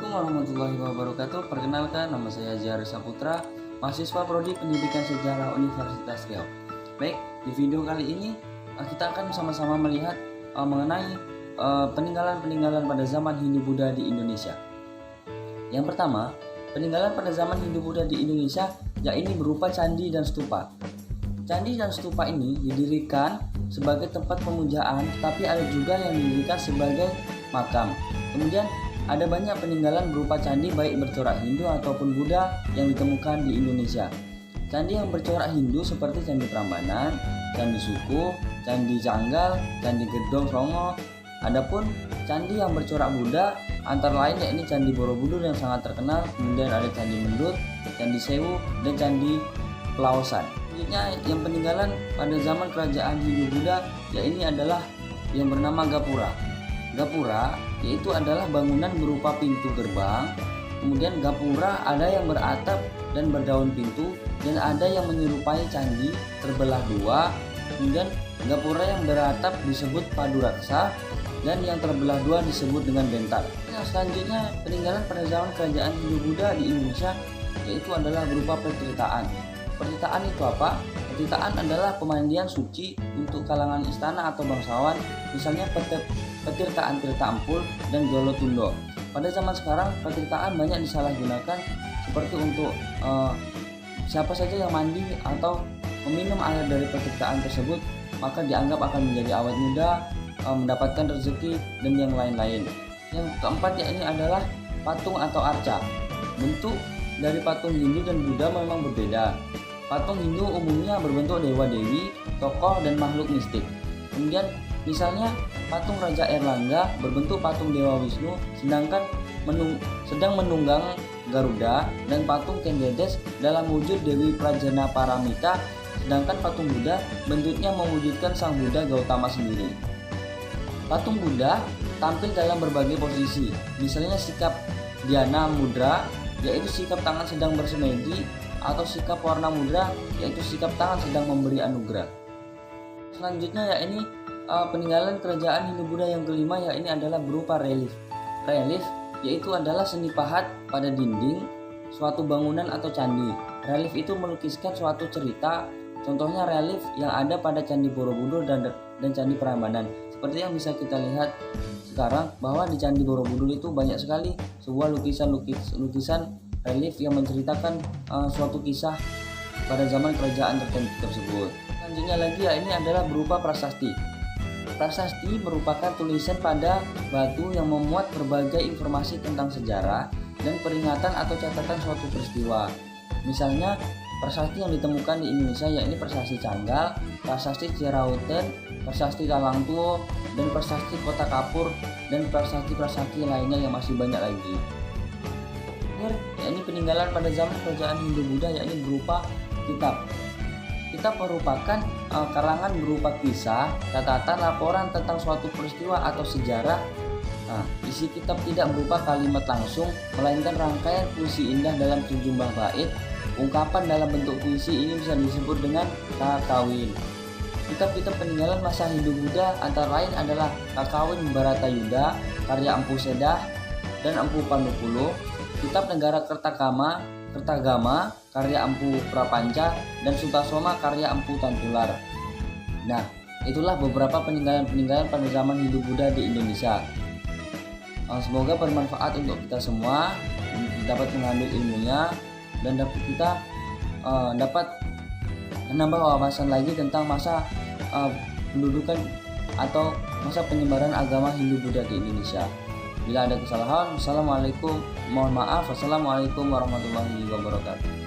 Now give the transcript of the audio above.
Assalamualaikum warahmatullahi wabarakatuh. Perkenalkan, nama saya Zahar Saputra, mahasiswa Prodi Pendidikan Sejarah Universitas Riau. Baik, di video kali ini kita akan sama-sama melihat mengenai peninggalan-peninggalan pada zaman Hindu-Buddha di Indonesia. Yang pertama, peninggalan pada zaman Hindu-Buddha di Indonesia yaitu berupa candi dan stupa. Candi dan stupa ini didirikan sebagai tempat pemujaan, tapi ada juga yang didirikan sebagai makam. Kemudian ada banyak peninggalan berupa candi baik bercorak Hindu ataupun Buddha yang ditemukan di Indonesia. Candi yang bercorak Hindu seperti Candi Prambanan, Candi Suku, Candi Canggal, Candi Gedong Songo. Adapun candi yang bercorak Buddha antara lain yakni Candi Borobudur yang sangat terkenal, kemudian ada Candi Mendut, Candi Sewu, dan Candi Pelaosan. Selanjutnya yang peninggalan pada zaman kerajaan Hindu-Buddha yaitu adalah yang bernama Gapura. Gapura yaitu adalah bangunan berupa pintu gerbang, kemudian gapura ada yang beratap dan berdaun pintu, dan ada yang menyerupai candi terbelah dua. Kemudian gapura yang beratap disebut paduraksa dan yang terbelah dua disebut dengan bentar. Yang selanjutnya peninggalan pada zaman kerajaan Hindu-Buddha di Indonesia yaitu adalah berupa petirtaan. Petirtaan itu apa? Petirtaan adalah pemandian suci untuk kalangan istana atau bangsawan, misalnya petirtaan Tirta Ampul dan Jolotundo. Pada zaman sekarang petirtaan banyak disalahgunakan, seperti untuk siapa saja yang mandi atau meminum air dari petirtaan tersebut maka dianggap akan menjadi awet muda, mendapatkan rezeki dan yang lain-lain. Yang keempat yakni adalah patung atau arca. Bentuk dari patung Hindu dan Buddha memang berbeda. Patung Hindu umumnya berbentuk dewa-dewi, tokoh dan makhluk mistik. Kemudian misalnya patung Raja Erlangga berbentuk patung Dewa Wisnu sedang menunggang Garuda, dan patung Kendedes dalam wujud Dewi Prajana Paramita, sedangkan patung Buddha bentuknya mewujudkan Sang Buddha Gautama sendiri. Patung Buddha tampil dalam berbagai posisi, misalnya sikap dhyana mudra yaitu sikap tangan sedang bersemedi, atau sikap warna mudra yaitu sikap tangan sedang memberi anugerah. Selanjutnya yakni peninggalan kerajaan Hindu-Buddha yang kelima yaitu adalah berupa relief. Relief yaitu adalah seni pahat pada dinding suatu bangunan atau candi. Relief itu melukiskan suatu cerita. Contohnya relief yang ada pada Candi Borobudur dan Candi Prambanan. Seperti yang bisa kita lihat sekarang bahwa di Candi Borobudur itu banyak sekali sebuah lukisan relief yang menceritakan suatu kisah pada zaman kerajaan tertentu tersebut. Selanjutnya lagi ini adalah berupa prasasti. Prasasti merupakan tulisan pada batu yang memuat berbagai informasi tentang sejarah dan peringatan atau catatan suatu peristiwa. Misalnya prasasti yang ditemukan di Indonesia yakni prasasti Canggal, prasasti Cirauten, prasasti Talangtuo, dan prasasti Kota Kapur, dan prasasti-prasasti lainnya yang masih banyak lagi. Yakni peninggalan pada zaman kerajaan Hindu-Buddha yakni berupa kitab. Kitab merupakan karangan berupa kisah, catatan, laporan tentang suatu peristiwa atau sejarah. Isi kitab tidak berupa kalimat langsung, melainkan rangkaian puisi indah dalam sejumlah bait. Ungkapan dalam bentuk puisi ini bisa disebut dengan kakawin. Kitab-kitab peninggalan masa Hindu-Buddha antara lain adalah Kakawin Bharatayuda karya Empu Sedah dan Empu Panupulu, Kitab Negara Kertagama karya Empu Prapanca, dan Sutasoma karya Empu Tantular. Nah, itulah beberapa peninggalan-peninggalan pada zaman Hindu-Buddha di Indonesia. Semoga bermanfaat untuk kita semua, dapat mengambil ilmunya, dan dapat menambah wawasan lagi tentang masa pendudukan atau masa penyebaran agama Hindu-Buddha di Indonesia. Bila ada kesalahan, wassalamualaikum warahmatullahi wabarakatuh.